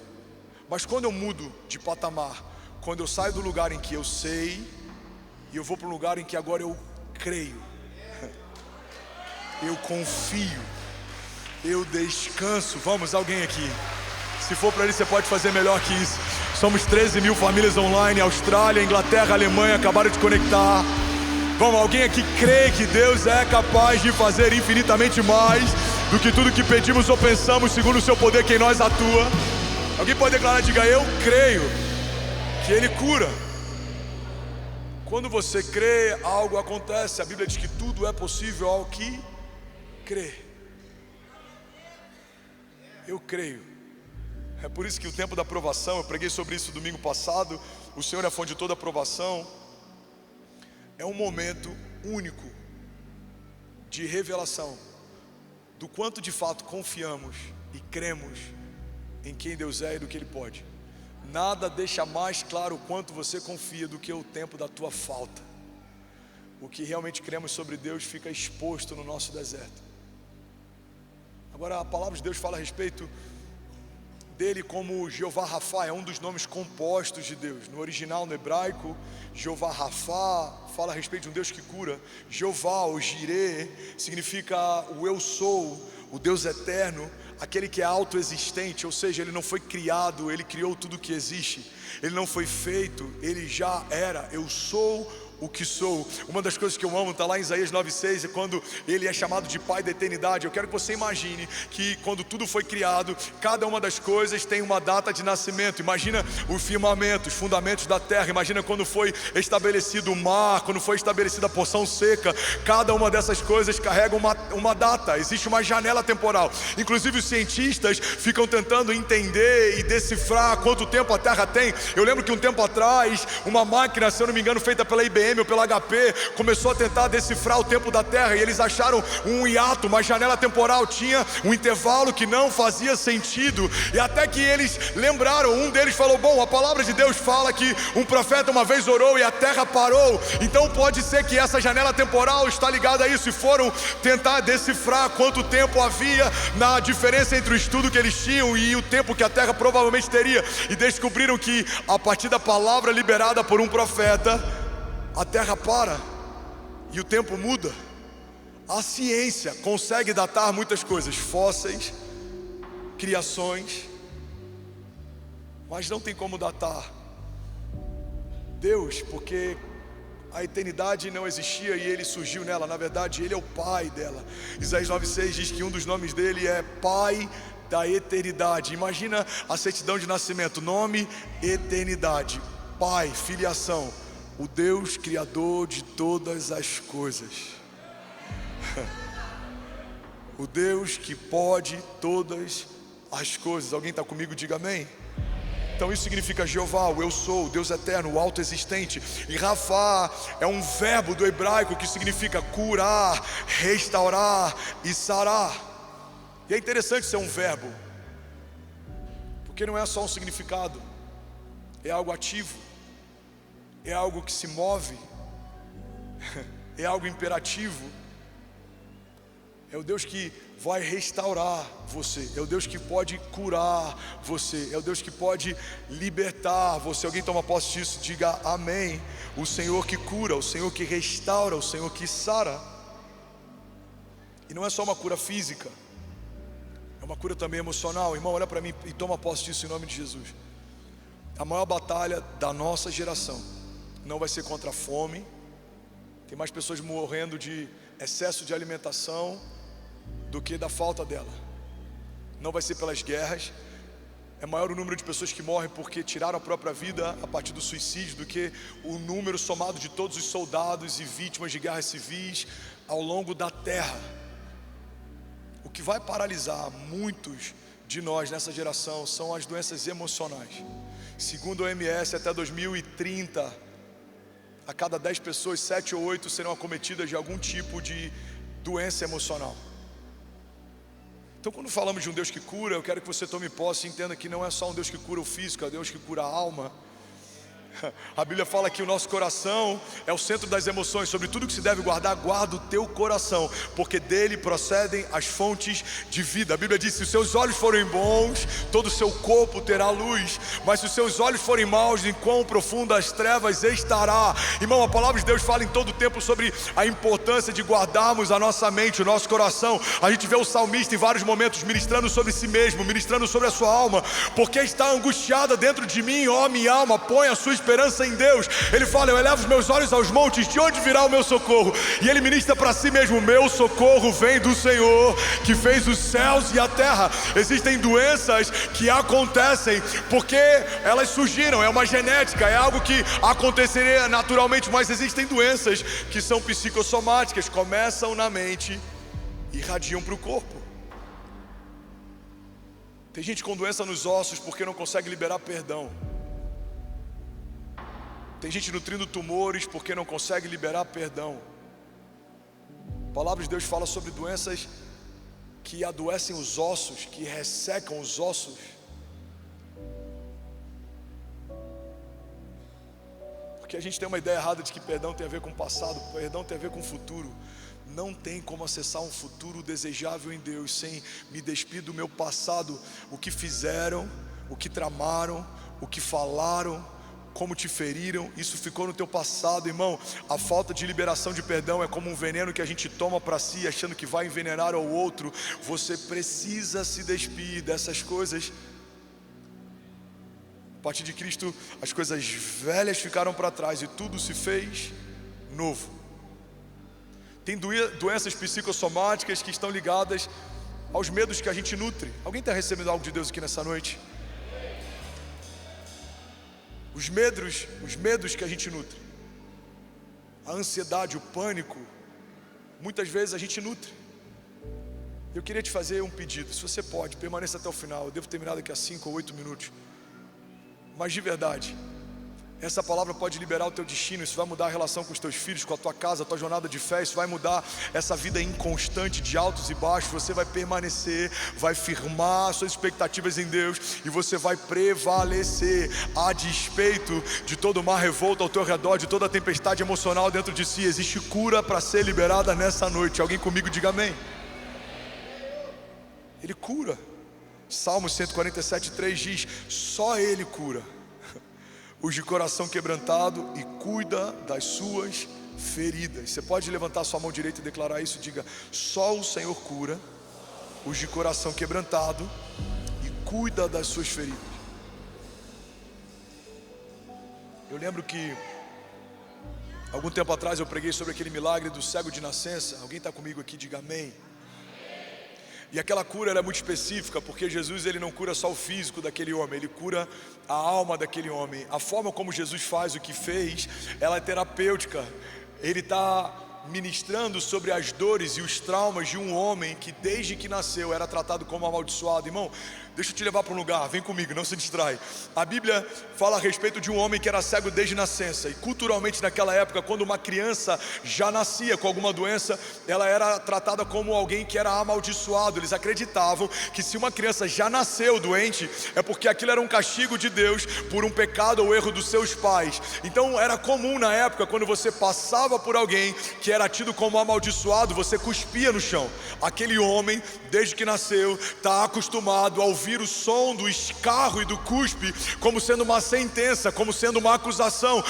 Mas quando eu mudo de patamar, quando eu saio do lugar em que eu sei e eu vou para um lugar em que agora eu creio, eu confio, eu descanso. Vamos, alguém aqui? Se for para ele, você pode fazer melhor que isso. Somos 13 mil famílias online, Austrália, Inglaterra, Alemanha, acabaram de conectar. Vamos, alguém aqui crê que Deus é capaz de fazer infinitamente mais do que tudo que pedimos ou pensamos, segundo o seu poder que em nós atua? Alguém pode declarar, diga: eu creio que Ele cura. Quando você crê, algo acontece. A Bíblia diz que tudo é possível ao que crê. Eu creio. É por isso que o tempo da aprovação, eu preguei sobre isso domingo passado, o Senhor é a fonte de toda aprovação. É um momento único de revelação do quanto de fato confiamos e cremos em quem Deus é e do que Ele pode. Nada deixa mais claro o quanto você confia do que o tempo da tua falta. O que realmente cremos sobre Deus fica exposto no nosso deserto. Agora, a palavra de Deus fala a respeito dele como Jeová Rafá, é um dos nomes compostos de Deus. No original, no hebraico, Jeová Rafá fala a respeito de um Deus que cura. Jeová, ou Jireh, significa o eu sou, o Deus eterno, aquele que é autoexistente, ou seja, Ele não foi criado, Ele criou tudo que existe. Ele não foi feito, Ele já era. Eu sou o que sou. Uma das coisas que eu amo está lá em Isaías 9,6, é quando Ele é chamado de Pai da eternidade. Eu quero que você imagine que quando tudo foi criado, cada uma das coisas tem uma data de nascimento. Imagina o firmamento, os fundamentos da terra. Imagina quando foi estabelecido o mar, quando foi estabelecida a porção seca. Cada uma dessas coisas carrega uma data, existe uma janela temporal. Inclusive os cientistas ficam tentando entender e decifrar quanto tempo a terra tem. Eu lembro que um tempo atrás, uma máquina, se eu não me engano, feita pela IBM ou pela HP, começou a tentar decifrar o tempo da Terra, e eles acharam um hiato, uma janela temporal, tinha um intervalo que não fazia sentido, e até que eles lembraram, um deles falou: bom, a palavra de Deus fala que um profeta uma vez orou e a terra parou, então pode ser que essa janela temporal está ligada a isso, e foram tentar decifrar quanto tempo havia na diferença entre o estudo que eles tinham e o tempo que a terra provavelmente teria, e descobriram que a partir da palavra liberada por um profeta, a terra para e o tempo muda. A ciência consegue datar muitas coisas, fósseis, criações, mas não tem como datar Deus, porque a eternidade não existia e Ele surgiu nela. Na verdade, Ele é o Pai dela. Isaías 9,6 diz que um dos nomes dele é Pai da eternidade. Imagina a certidão de nascimento, nome, eternidade, Pai, filiação, o Deus criador de todas as coisas. O Deus que pode todas as coisas. Alguém está comigo? Diga amém. Então isso significa Jeová, o eu sou, o Deus eterno, o autoexistente. E Rafá é um verbo do hebraico que significa curar, restaurar e sarar. E é interessante ser um verbo, porque não é só um significado, é algo ativo, é algo que se move, é algo imperativo. É o Deus que vai restaurar você, é o Deus que pode curar você, é o Deus que pode libertar você. Alguém toma posse disso? Diga amém. O Senhor que cura, o Senhor que restaura, o Senhor que sara. E não é só uma cura física, é uma cura também emocional. Irmão, olha para mim e toma posse disso em nome de Jesus. A maior batalha da nossa geração não vai ser contra a fome. Tem mais pessoas morrendo de excesso de alimentação do que da falta dela. Não vai ser pelas guerras. É maior o número de pessoas que morrem porque tiraram a própria vida a partir do suicídio do que o número somado de todos os soldados e vítimas de guerras civis ao longo da terra. O que vai paralisar muitos de nós nessa geração são as doenças emocionais. Segundo a OMS, até 2030, a cada 10 pessoas, 7 ou 8 serão acometidas de algum tipo de doença emocional. Então, quando falamos de um Deus que cura, eu quero que você tome posse e entenda que não é só um Deus que cura o físico, é um Deus que cura a alma. A Bíblia fala que o nosso coração é o centro das emoções. Sobre tudo que se deve guardar, guarda o teu coração, porque dele procedem as fontes de vida. A Bíblia diz: se os seus olhos forem bons, todo o seu corpo terá luz. Mas se os seus olhos forem maus, em quão profundas trevas estará. Irmão, a palavra de Deus fala em todo o tempo sobre a importância de guardarmos a nossa mente, o nosso coração. A gente vê o salmista em vários momentos ministrando sobre si mesmo, ministrando sobre a sua alma. Porque está angustiada dentro de mim, ó minha alma, põe a sua esperança em Deus. Ele fala: eu elevo os meus olhos aos montes, de onde virá o meu socorro? E ele ministra para si mesmo: meu socorro vem do Senhor, que fez os céus e a terra. Existem doenças que acontecem porque elas surgiram, é uma genética, é algo que aconteceria naturalmente, mas existem doenças que são psicossomáticas, começam na mente e irradiam para o corpo. Tem gente com doença nos ossos porque não consegue liberar perdão. Tem gente nutrindo tumores porque não consegue liberar perdão. A palavra de Deus fala sobre doenças que adoecem os ossos, que ressecam os ossos. Porque a gente tem uma ideia errada de que perdão tem a ver com o passado, perdão tem a ver com o futuro. Não tem como acessar um futuro desejável em Deus sem me despir do meu passado. O que fizeram, o que tramaram, o que falaram, como te feriram, isso ficou no teu passado, irmão. A falta de liberação de perdão é como um veneno que a gente toma para si, achando que vai envenenar ao outro. Você precisa se despir dessas coisas. A partir de Cristo, as coisas velhas ficaram para trás e tudo se fez novo. Tem doenças psicossomáticas que estão ligadas aos medos que a gente nutre. Alguém está recebendo algo de Deus aqui nessa noite? Os medos que a gente nutre, a ansiedade, o pânico, muitas vezes a gente nutre. Eu queria te fazer um pedido, se você pode, permaneça até o final. Eu devo terminar daqui a 5 ou 8 minutos. Mas de verdade, essa palavra pode liberar o teu destino. Isso vai mudar a relação com os teus filhos, com a tua casa, a tua jornada de fé. Isso vai mudar essa vida inconstante de altos e baixos. Você vai permanecer, vai firmar suas expectativas em Deus e você vai prevalecer a despeito de todo o mar revolto ao teu redor, de toda a tempestade emocional dentro de si. Existe cura para ser liberada nessa noite. Alguém comigo diga amém. Ele cura. Salmo 147:3 diz: só Ele cura os de coração quebrantado e cuida das suas feridas. Você pode levantar sua mão direita e declarar isso? Diga: só o Senhor cura os de coração quebrantado e cuida das suas feridas. Eu lembro que algum tempo atrás eu preguei sobre aquele milagre do cego de nascença. Alguém está comigo aqui? Diga amém. E aquela cura era muito específica, porque Jesus, ele não cura só o físico daquele homem, ele cura a alma daquele homem. A forma como Jesus faz o que fez, ela é terapêutica. Ele está ministrando sobre as dores e os traumas de um homem que desde que nasceu era tratado como amaldiçoado. Irmão, deixa eu te levar para um lugar, vem comigo, não se distrai. A Bíblia fala a respeito de um homem que era cego desde nascença. E culturalmente naquela época, quando uma criança já nascia com alguma doença, ela era tratada como alguém que era amaldiçoado. Eles acreditavam que se uma criança já nasceu doente, é porque aquilo era um castigo de Deus por um pecado ou erro dos seus pais. Então era comum na época, quando você passava por alguém que era tido como amaldiçoado, você cuspia no chão. Aquele homem, desde que nasceu, está acostumado a ouvir ouvir o som do escarro e do cuspe como sendo uma sentença, como sendo uma acusação,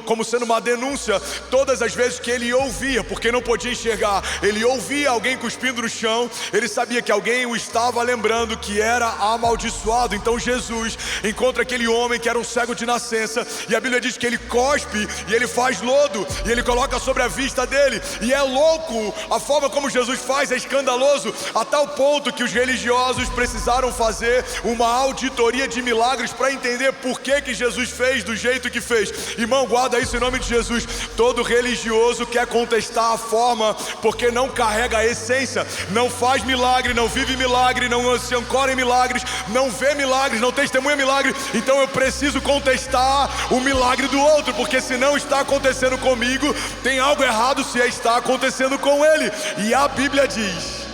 como sendo uma denúncia. Todas as vezes que ele ouvia, porque não podia enxergar, ele ouvia alguém cuspindo no chão, ele sabia que alguém o estava lembrando que era amaldiçoado. Então Jesus encontra aquele homem que era um cego de nascença, e a Bíblia diz que ele cospe e ele faz lodo e ele coloca sobre a vista dele. E é louco a forma como Jesus faz, é escandaloso, a tal ponto que os religiosos precisaram fazer uma auditoria de milagres para entender por que Jesus fez do jeito que fez. Irmão, guarda isso em nome de Jesus. Todo religioso quer contestar a forma, porque não carrega a essência, não faz milagre, não vive milagre, não se ancora em milagres, não vê milagres, não testemunha milagre. Então eu preciso contestar o milagre do outro, porque se não está acontecendo comigo, tem algo errado se está acontecendo com ele. E a Bíblia diz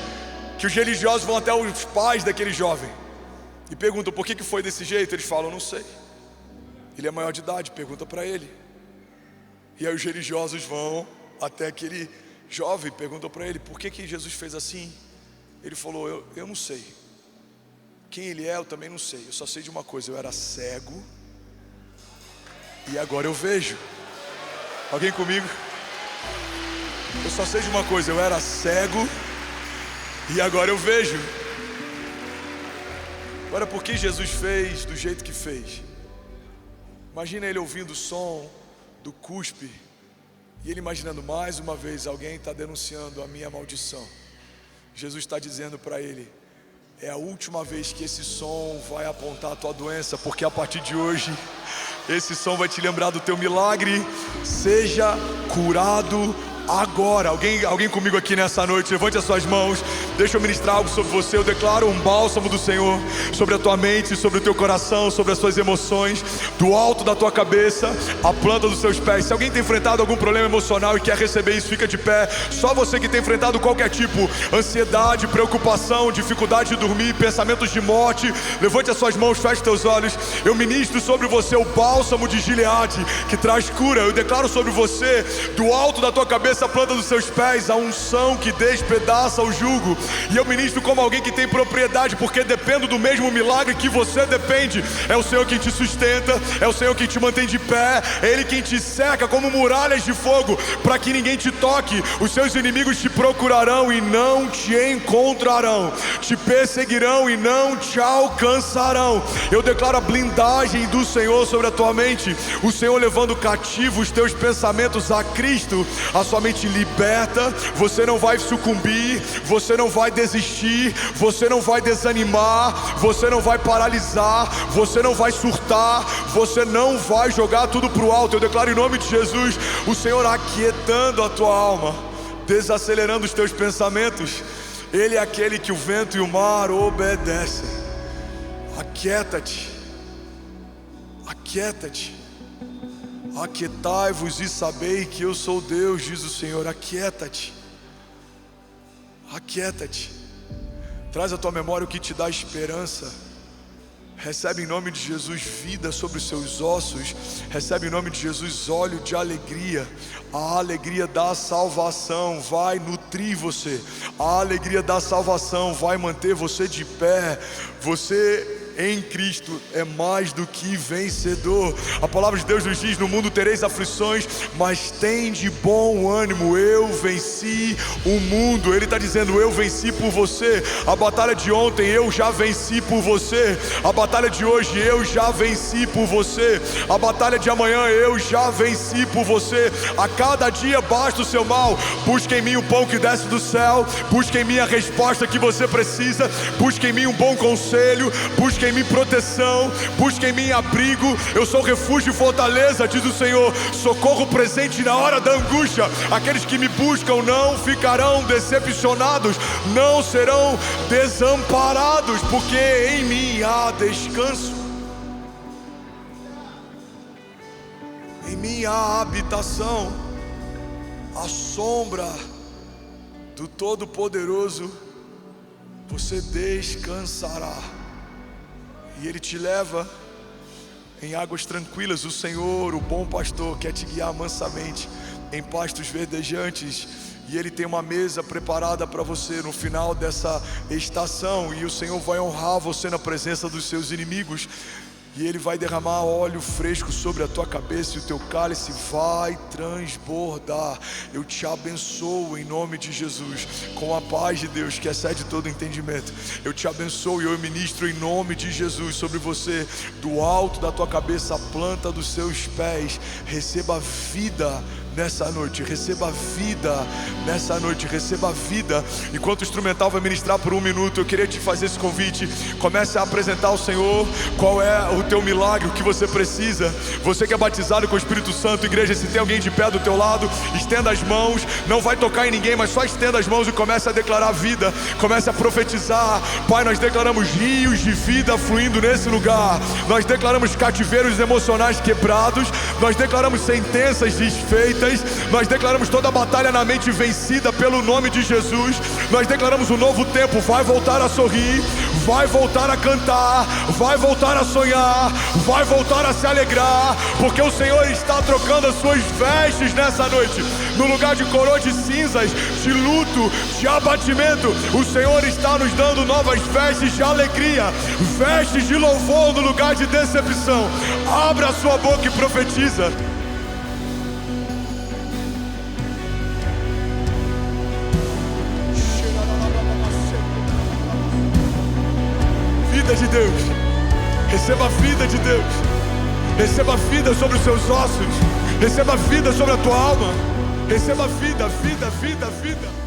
que os religiosos vão até os pais daquele jovem e perguntam: por que foi desse jeito? Eles falam: não sei. Ele é maior de idade, pergunta para ele. E aí os religiosos vão até aquele jovem e perguntam para ele: por que Jesus fez assim? Ele falou: eu não sei. Quem ele é eu também não sei. Eu só sei de uma coisa: eu era cego e agora eu vejo. Alguém comigo? Eu só sei de uma coisa: eu era cego e agora eu vejo. Agora, por que Jesus fez do jeito que fez? Imagina ele ouvindo o som do cuspe e ele imaginando mais uma vez: alguém está denunciando a minha maldição. Jesus está dizendo para ele: é a última vez que esse som vai apontar a tua doença, porque a partir de hoje esse som vai te lembrar do teu milagre. Seja curado agora. Alguém comigo aqui nessa noite, levante as suas mãos. Deixa eu ministrar algo sobre você. Eu declaro um bálsamo do Senhor sobre a tua mente, sobre o teu coração, sobre as suas emoções, do alto da tua cabeça à planta dos seus pés. Se alguém tem enfrentado algum problema emocional e quer receber isso, fica de pé. Só você que tem enfrentado qualquer tipo, ansiedade, preocupação, dificuldade de dormir, pensamentos de morte, levante as suas mãos, feche teus olhos. Eu ministro sobre você o bálsamo de Gileade, que traz cura. Eu declaro sobre você, do alto da tua cabeça, a planta dos seus pés, a unção que despedaça o jugo. E eu ministro como alguém que tem propriedade, porque dependo do mesmo milagre que você depende. É o Senhor quem te sustenta, é o Senhor quem te mantém de pé, é Ele quem te cerca como muralhas de fogo, para que ninguém te toque. Os seus inimigos te procurarão e não te encontrarão, te perseguirão e não te alcançarão. Eu declaro a blindagem do Senhor sobre a tua mente, o Senhor levando cativo os teus pensamentos a Cristo. A sua mente liberta, você não vai sucumbir, você não vai desistir, você não vai desanimar, você não vai paralisar, você não vai surtar, você não vai jogar tudo para o alto. Eu declaro em nome de Jesus o Senhor aquietando a tua alma, desacelerando os teus pensamentos. Ele é aquele que o vento e o mar obedecem. Aquieta-te, aquieta-te. Aquietai-vos e sabei que eu sou Deus, diz o Senhor. Aquieta-te, aquieta-te. Traz à tua memória o que te dá esperança. Recebe em nome de Jesus vida sobre os seus ossos. Recebe em nome de Jesus óleo de alegria. A alegria da salvação vai nutrir você. A alegria da salvação vai manter você de pé. Você em Cristo é mais do que vencedor. A palavra de Deus nos diz: no mundo tereis aflições, mas tem de bom ânimo, eu venci o mundo. Ele está dizendo: eu venci por você. A batalha de ontem eu já venci por você. A batalha de hoje eu já venci por você. A batalha de amanhã eu já venci por você. A cada dia basta o seu mal. Busque em mim o pão que desce do céu. Busque em mim a resposta que você precisa. Busque em mim um bom conselho. Busque em mim proteção, busque em mim abrigo. Eu sou refúgio e fortaleza, diz o Senhor, socorro presente na hora da angústia. Aqueles que me buscam não ficarão decepcionados, não serão desamparados, porque em mim há descanso, em mim há habitação. A sombra do Todo-Poderoso você descansará. E Ele te leva em águas tranquilas. O Senhor, o bom pastor, quer te guiar mansamente em pastos verdejantes. e Ele tem uma mesa preparada para você no final dessa estação, e o Senhor vai honrar você na presença dos seus inimigos, e Ele vai derramar óleo fresco sobre a tua cabeça, e o teu cálice vai transbordar. Eu te abençoo em nome de Jesus, com a paz de Deus que excede todo entendimento. Eu te abençoo e eu ministro em nome de Jesus sobre você, do alto da tua cabeça à planta dos seus pés. Receba vida nessa noite, receba vida nessa noite, receba vida. Enquanto o instrumental vai ministrar por 1 minuto, eu queria te fazer esse convite. Comece a apresentar ao Senhor qual é o teu milagre, o que você precisa. Você que é batizado com o Espírito Santo, igreja, se tem alguém de pé do teu lado, estenda as mãos. Não vai tocar em ninguém, mas só estenda as mãos e comece a declarar vida, comece a profetizar. Pai, nós declaramos rios de vida fluindo nesse lugar. Nós declaramos cativeiros emocionais quebrados. Nós declaramos sentenças desfeitas. Nós declaramos toda a batalha na mente vencida pelo nome de Jesus. Nós declaramos um novo tempo. Vai voltar a sorrir, vai voltar a cantar, vai voltar a sonhar, vai voltar a se alegrar, porque o Senhor está trocando as suas vestes nessa noite. No lugar de coroa de cinzas, de luto, de abatimento, o Senhor está nos dando novas vestes de alegria, vestes de louvor no lugar de decepção. Abra a sua boca e profetiza. Vida de Deus, receba a vida de Deus, receba vida sobre os seus ossos, receba vida sobre a tua alma, receba vida, vida, vida, vida.